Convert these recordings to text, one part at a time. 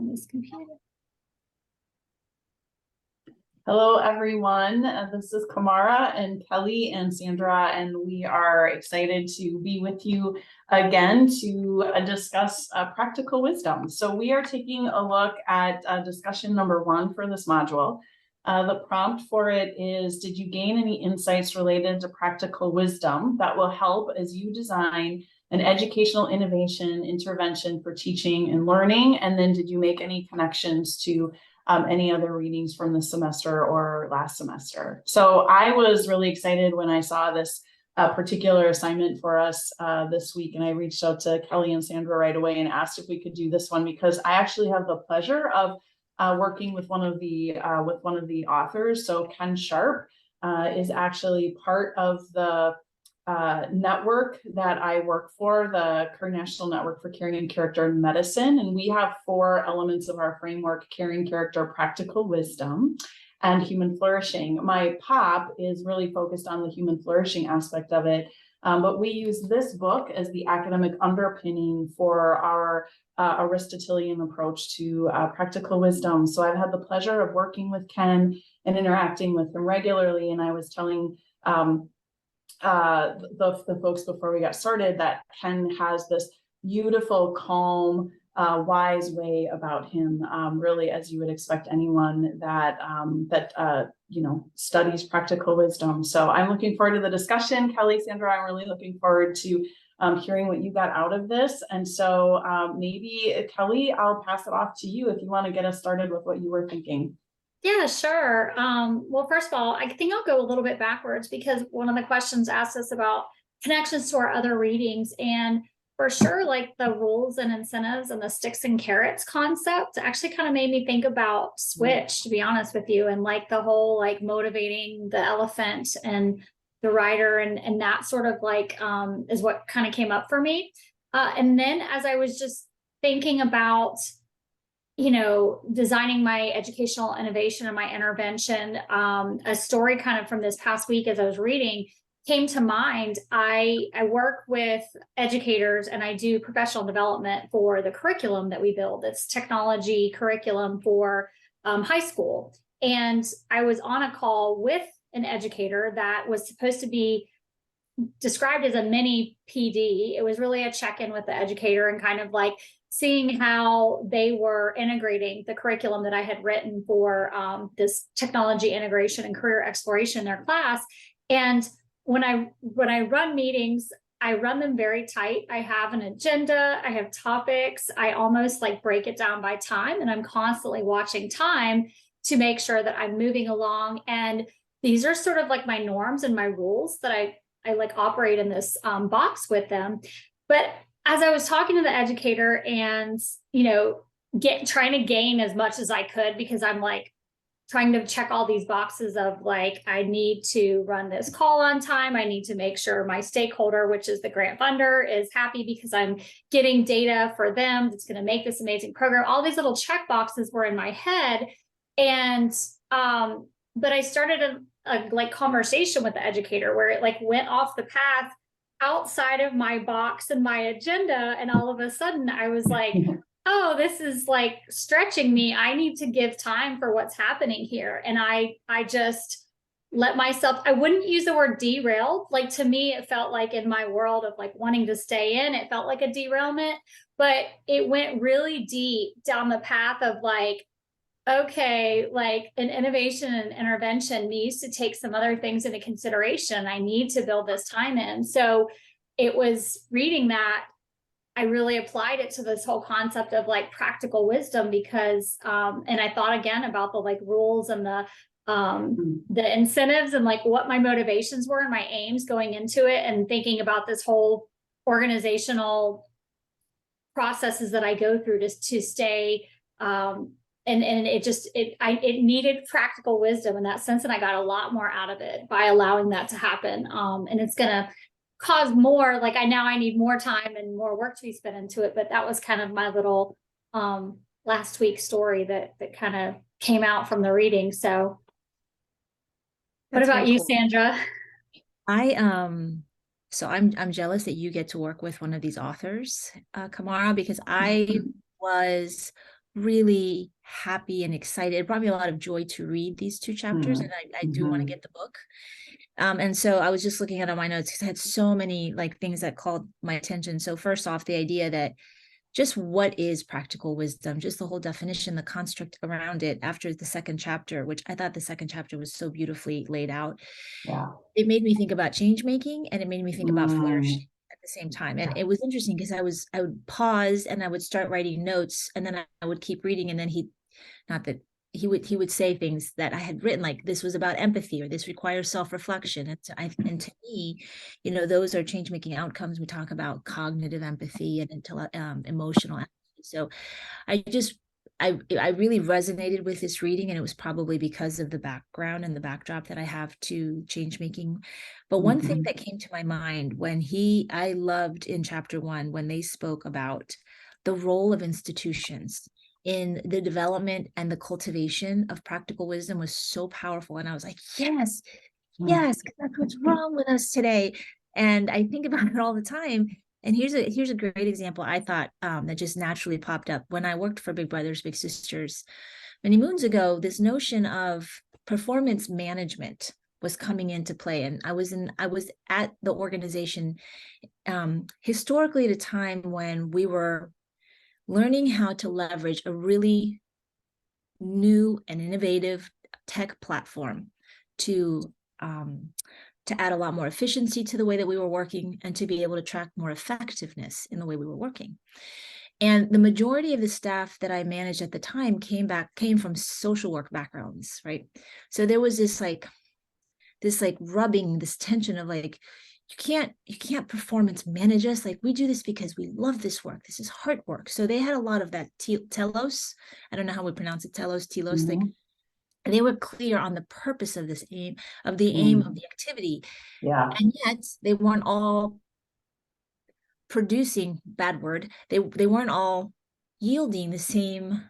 on this computer. Hello, everyone. This is Kamara and Kelly and Sandra, and we are excited to be with you again to discuss practical wisdom. So we are taking a look at discussion number 1 for this module. The prompt for it is, did you gain any insights related to practical wisdom that will help as you design an educational innovation intervention for teaching and learning? And then did you make any connections to any other readings from this semester or last semester? So I was really excited when I saw this particular assignment for us this week, and I reached out to Kelly and Sandra right away and asked if we could do this one, because I actually have the pleasure of working with one of the authors. So Ken Sharp is actually part of the network that I work for, the National Network for Caring and Character in Medicine. And we have 4 elements of our framework: caring, character, practical wisdom, and human flourishing. My POP is really focused on the human flourishing aspect of it. But we use this book as the academic underpinning for our Aristotelian approach to practical wisdom. So I've had the pleasure of working with Ken and interacting with him regularly. And I was telling the folks before we got started that Ken has this beautiful, calm, wise way about him, really, as you would expect anyone that studies practical wisdom. So I'm looking forward to the discussion. Kelly, Sandra, I'm really looking forward to hearing what you got out of this. And so maybe, Kelly, I'll pass it off to you if you want to get us started with what you were thinking. Yeah, sure. Well, first of all, I think I'll go a little bit backwards, because one of the questions asked us about connections to our other readings. And for sure, like the rules and incentives and the sticks and carrots concept actually kind of made me think about Switch, to be honest with you, and like the whole like motivating the elephant and the rider and that sort of like is what kind of came up for me. And then as I was just thinking about designing my educational innovation and my intervention, a story kind of from this past week as I was reading came to mind. I work with educators and I do professional development for the curriculum that we build. It's technology curriculum for high school. And I was on a call with an educator that was supposed to be described as a mini PD. It was really a check-in with the educator and kind of like seeing how they were integrating the curriculum that I had written for this technology integration and career exploration in their class. And when I run meetings, I run them very tight. I have an agenda, I have topics, I almost like break it down by time, and I'm constantly watching time to make sure that I'm moving along. And these are sort of like my norms and my rules that I like operate in this box with them. But as I was talking to the educator and, trying to gain as much as I could, because I'm like trying to check all these boxes of like, I need to run this call on time. I need to make sure my stakeholder, which is the grant funder, is happy because I'm getting data for them that's going to make this amazing program. All these little check boxes were in my head. And, but I started a like conversation with the educator where it like went off the path outside of my box and my agenda. And all of a sudden I was like, oh, this is like stretching me. I need to give time for what's happening here. And I just let myself, I wouldn't use the word derailed. Like to me, it felt like in my world of like wanting to stay in, it felt like a derailment, but it went really deep down the path of like, okay, like an innovation and intervention needs to take some other things into consideration. I need to build this time in. So it was reading that I really applied it to this whole concept of like practical wisdom, because and I thought again about the like rules and the incentives and like what my motivations were and my aims going into it, and thinking about this whole organizational processes that I go through to stay and it needed practical wisdom in that sense. And I got a lot more out of it by allowing that to happen. And it's going to cause more, like I need more time and more work to be spent into it. But that was kind of my little last week's story that kind of came out from the reading. So what about you, Sandra? So I'm jealous that you get to work with one of these authors, Kamara, because I was really happy and excited. It brought me a lot of joy to read these 2 chapters, and I do want to get the book. And so I was just looking at all my notes because I had so many like things that called my attention. So first off, the idea that just what is practical wisdom, just the whole definition, the construct around it after the 2nd chapter, which I thought the 2nd chapter was so beautifully laid out. Yeah. It made me think about change making, and it made me think about flourishing at the same time. And it was interesting because I would pause and I would start writing notes, and then I would keep reading, and then not that he would say things that I had written, like this was about empathy, or this requires self-reflection. And to me, those are change making outcomes. We talk about cognitive empathy and emotional empathy. So I really resonated with this reading, and it was probably because of the background and the backdrop that I have to change making. But one thing that came to my mind I loved in chapter 1 when they spoke about the role of institutions in the development and the cultivation of practical wisdom was so powerful. And I was like, yes, 'cause that's what's wrong with us today. And I think about it all the time. And here's a great example I thought that just naturally popped up when I worked for Big Brothers Big Sisters many moons ago. This notion of performance management was coming into play, and I was at the organization historically at a time when we were learning how to leverage a really new and innovative tech platform to add a lot more efficiency to the way that we were working, and to be able to track more effectiveness in the way we were working. And the majority of the staff that I managed at the time came from social work backgrounds, right? So there was this rubbing, this tension of like, you can't performance manage us. Like, we do this because we love this work. This is hard work. So they had a lot of that telos. I don't know how we pronounce it, telos. And they were clear on the purpose of this aim, of the activity. Yeah. And yet they weren't all producing, bad word, they weren't all yielding the same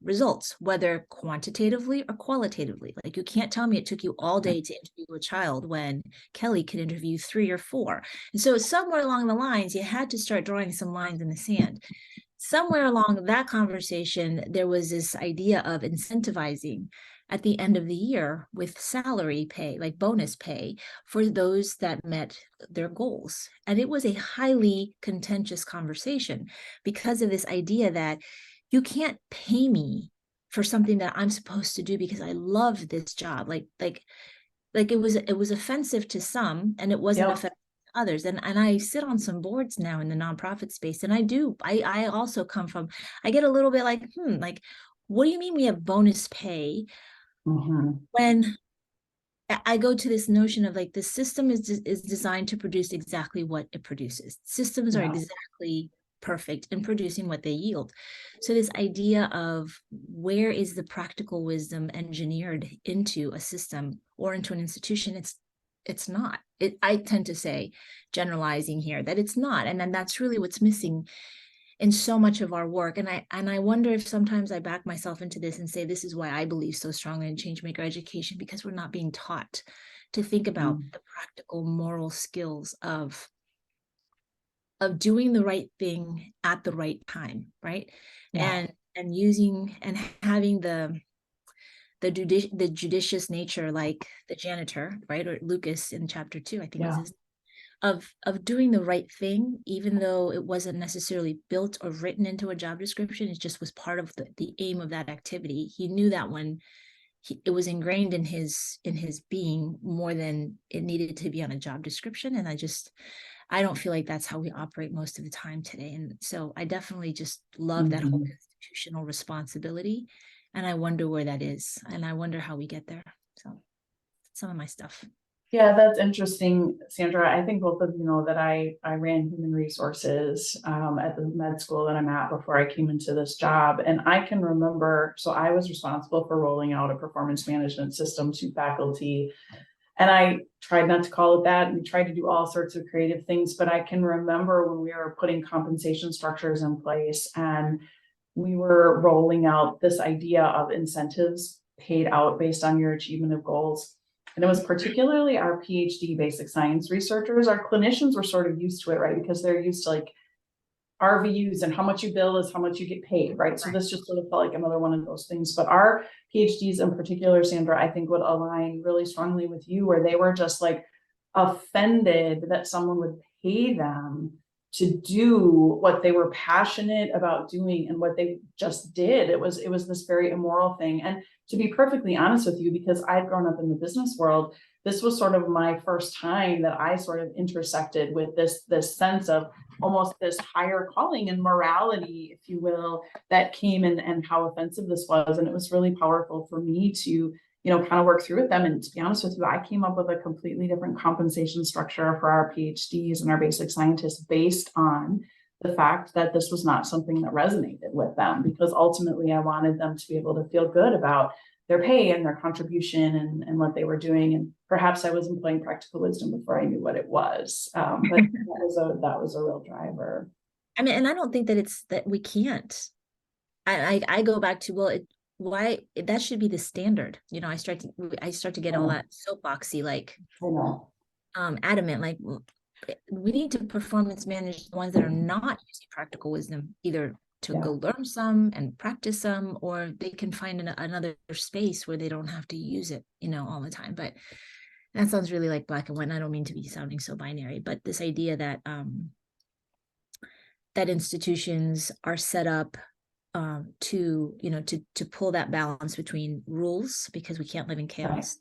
results, whether quantitatively or qualitatively. Like, you can't tell me it took you all day to interview a child when Kelly could interview 3 or 4. And so somewhere along the lines, you had to start drawing some lines in the sand. Somewhere along that conversation, there was this idea of incentivizing at the end of the year with salary pay, like bonus pay, for those that met their goals. And it was a highly contentious conversation because of this idea that you can't pay me for something that I'm supposed to do because I love this job. Like it was offensive to some, and it wasn't offensive to others. And I sit on some boards now in the nonprofit space, and I also come from, I get a little bit like, like, what do you mean we have bonus pay? When I go to this notion of like, the system is designed to produce exactly what it produces. Systems are exactly perfect in producing what they yield. So this idea of where is the practical wisdom engineered into a system or into an institution, it's not. I tend to say, generalizing here, that it's not. And then that's really what's missing in so much of our work. And I wonder if sometimes I back myself into this and say, this is why I believe so strongly in change maker education, because we're not being taught to think about the practical moral skills of doing the right thing at the right time, right? And using and having the judicious nature, like the janitor, right? Or Lucas in chapter 2, I think was his, of doing the right thing, even though it wasn't necessarily built or written into a job description. It just was part of the aim of that activity. He knew that when it was ingrained in his being more than it needed to be on a job description. And I don't feel like that's how we operate most of the time today. And so I definitely just love that whole institutional responsibility. And I wonder where that is. And I wonder how we get there. So some of my stuff. Yeah, that's interesting, Sandra. I think both of you know that I ran human resources at the med school that I'm at before I came into this job. And I can remember, so I was responsible for rolling out a performance management system to faculty. And I tried not to call it that. We tried to do all sorts of creative things, but I can remember when we were putting compensation structures in place and we were rolling out this idea of incentives paid out based on your achievement of goals. And it was particularly our PhD basic science researchers. Our clinicians were sort of used to it, right? Because they're used to like RVUs and how much you bill is how much you get paid, right? So this just sort of felt like another one of those things. But our PhDs in particular, Sandra, I think would align really strongly with you, where they were just like offended that someone would pay them to do what they were passionate about doing and what they just did. It was this very immoral thing. And to be perfectly honest with you, because I've grown up in the business world, this was sort of my first time that I sort of intersected with this sense of almost this higher calling and morality, if you will, that came in, and how offensive this was. And it was really powerful for me to, kind of work through with them. And to be honest with you, I came up with a completely different compensation structure for our PhDs and our basic scientists based on the fact that this was not something that resonated with them, because ultimately I wanted them to be able to feel good about their pay and their contribution and what they were doing. And perhaps I was employing practical wisdom before I knew what it was. But that was a real driver. I mean, and I don't think that it's that we can't. I go back to, well, why that should be the standard. I start to get all that soapboxy, like I know. Adamant, like we need to performance manage the ones that are not using practical wisdom, either to go learn some and practice some, or they can find another space where they don't have to use it, all the time. But that sounds really like black and white. I don't mean to be sounding so binary, but this idea that that institutions are set up to pull that balance between rules, because we can't live in chaos,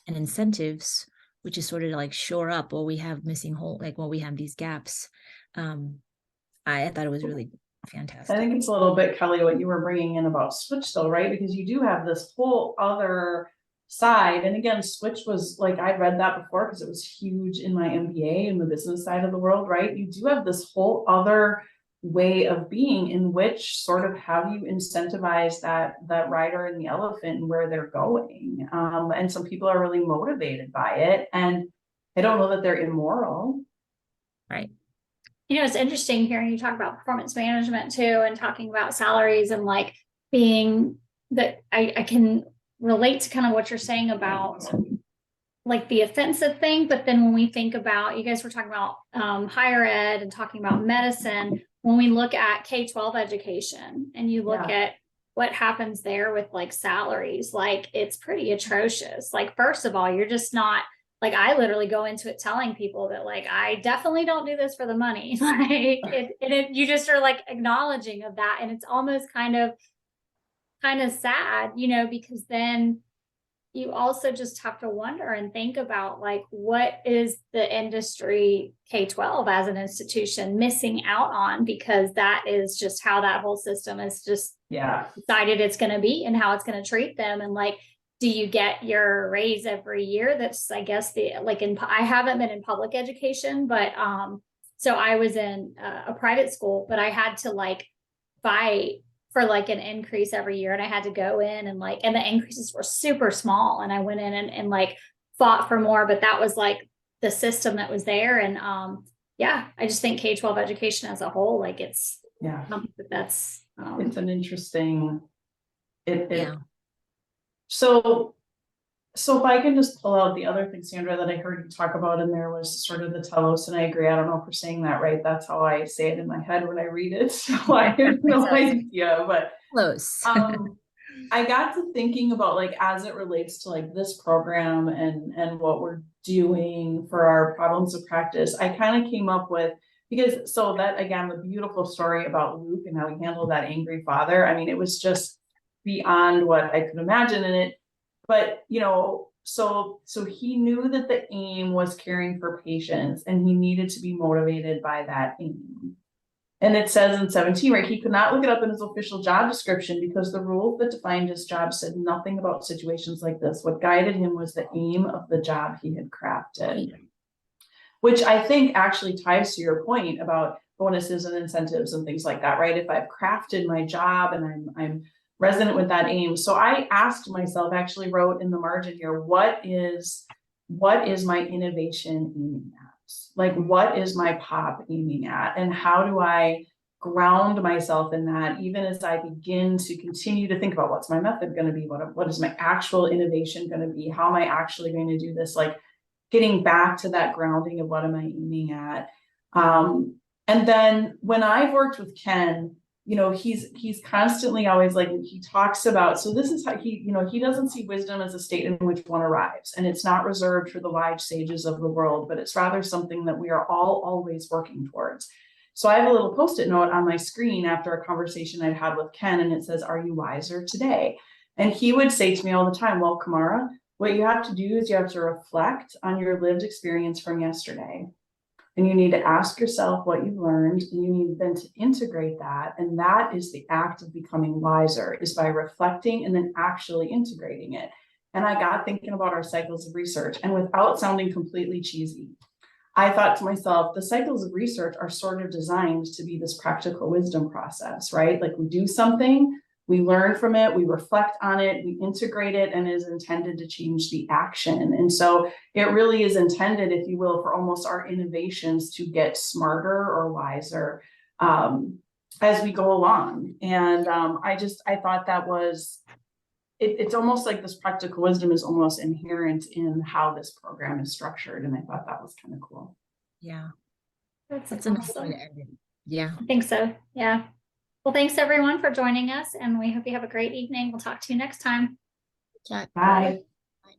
and incentives, which is sort of like shore up, we have missing hole, like, we have these gaps. I thought it was really fantastic. I think it's a little bit, Kelly, what you were bringing in about Switch though, right? Because you do have this whole other side. And again, Switch was like, I read that before because it was huge in my MBA in the business side of the world, right? You do have this whole other way of being in which sort of have you incentivize that rider and the elephant and where they're going. And some people are really motivated by it. And I don't know that they're immoral. Right. It's interesting hearing you talk about performance management too, and talking about salaries, and like being that I can relate to kind of what you're saying about like the offensive thing. But then when we think about, you guys were talking about higher ed and talking about medicine, when we look at K-12 education and you look at what happens there with like salaries, like it's pretty atrocious. Like, first of all, you're just not, like, I literally go into it telling people that like, I definitely don't do this for the money. Like you just are like acknowledging of that. And it's almost kind of sad, because then you also just have to wonder and think about like, what is the industry K-12 as an institution missing out on, because that is just how that whole system is just decided it's going to be and how it's going to treat them. And like, do you get your raise every year? That's, I guess, I haven't been in public education, but so I was in a private school, but I had to like fight for like an increase every year. And I had to go in and and the increases were super small. And I went in and like fought for more, but that was like the system that was there. And I just think K-12 education as a whole, like it's that's it's an interesting So if I can just pull out the other thing, Sandra, that I heard you talk about in there was sort of the telos, and I agree. I don't know if we're saying that right. That's how I say it in my head when I read it. So I have no idea, but close. I got to thinking about like, as it relates to like this program and what we're doing for our problems of practice, I kind of came up with, because so that, again, the beautiful story about Luke and how he handled that angry father. I mean, it was just beyond what I could imagine in it. But, so he knew that the aim was caring for patients, and he needed to be motivated by that aim. And it says in 17, right, he could not look it up in his official job description because the rules that defined his job said nothing about situations like this. What guided him was the aim of the job he had crafted, which I think actually ties to your point about bonuses and incentives and things like that, right? If I've crafted my job and I'm resonant with that aim. So I asked myself, actually wrote in the margin here, what is my innovation aiming at? Like, what is my pop aiming at? And how do I ground myself in that, even as I begin to continue to think about what's my method going to be? What is my actual innovation going to be? How am I actually going to do this? Like getting back to that grounding of what am I aiming at? And then when I've worked with Ken, you know, he's constantly always like, he talks about, so this is how he, you know, he doesn't see wisdom as a state in which one arrives, and it's not reserved for the wise sages of the world, but it's rather something that we are all always working towards. So I have a little post-it note on my screen after a conversation I'd had with Ken, and it says, "Are you wiser today?" And he would say to me all the time, "Well, Kamara, what you have to do is you have to reflect on your lived experience from yesterday. And you need to ask yourself what you've learned, and you need then to integrate that. And that is the act of becoming wiser, is by reflecting and then actually integrating it." And I got thinking about our cycles of research, and without sounding completely cheesy, I thought to myself, the cycles of research are sort of designed to be this practical wisdom process, right? Like we do something, we learn from it, we reflect on it, we integrate it, and it is intended to change the action. And so it really is intended, if you will, for almost our innovations to get smarter or wiser as we go along. And I thought that was, it's almost like this practical wisdom is almost inherent in how this program is structured. And I thought that was kind of cool. Yeah, That's that's a nice way awesome. to end it. Yeah. I think so. Yeah. Well, thanks everyone for joining us, and we hope you have a great evening. We'll talk to you next time. Chat. Bye.